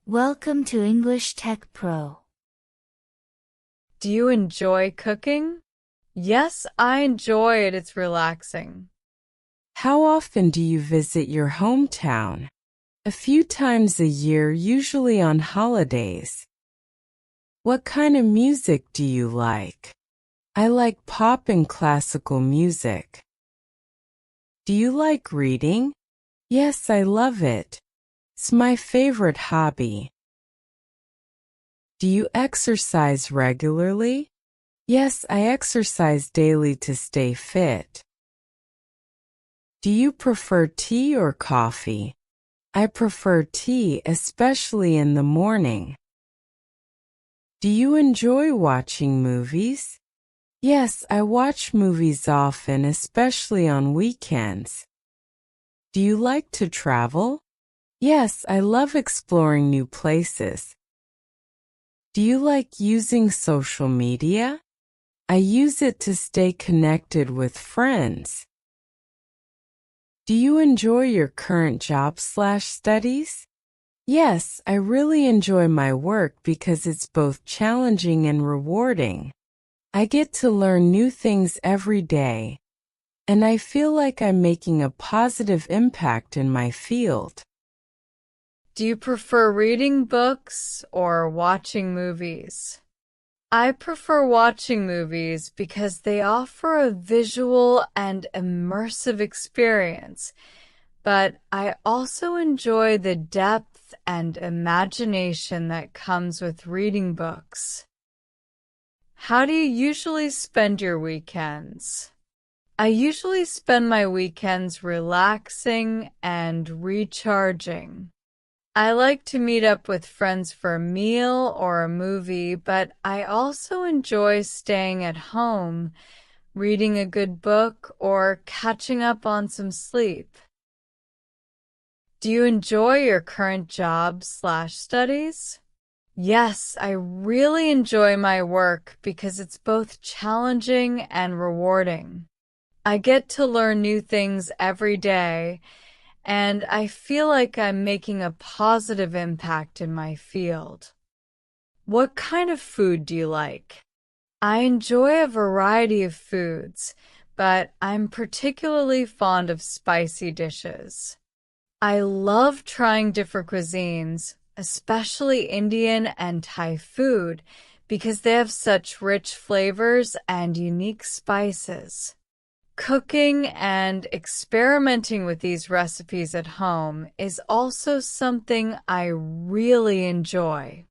Welcome to English Tech Pro. Do you enjoy cooking? Yes, I enjoy it. It's relaxing. How often do you visit your hometown? A few times a year, usually on holidays. What kind of music do you like? I like pop and classical music. Do you like reading? Yes, I love it. It's my favorite hobby. Do you exercise regularly? Yes, I exercise daily to stay fit. Do you prefer tea or coffee? I prefer tea, especially in the morning. Do you enjoy watching movies? Yes, I watch movies often, especially on weekends. Do you like to travel? Yes, I love exploring new places. Do you like using social media? I use it to stay connected with friends. Do you enjoy your current job/studies? Yes, I really enjoy my work because it's both challenging and rewarding. I get to learn new things every day, and I feel like I'm making a positive impact in my field. Do you prefer reading books or watching movies? I prefer watching movies because they offer a visual and immersive experience, but I also enjoy the depth and imagination that comes with reading books. How do you usually spend your weekends? I usually spend my weekends relaxing and recharging. I like to meet up with friends for a meal or a movie, but I also enjoy staying at home, reading a good book, or catching up on some sleep. Do you enjoy your current job/studies? Yes, I really enjoy my work because it's both challenging and rewarding. I get to learn new things every day, and I feel like I'm making a positive impact in my field. What kind of food do you like? I enjoy a variety of foods, but I'm particularly fond of spicy dishes. I love trying different cuisines, especially Indian and Thai food, because they have such rich flavors and unique spices. Cooking and experimenting with these recipes at home is also something I really enjoy.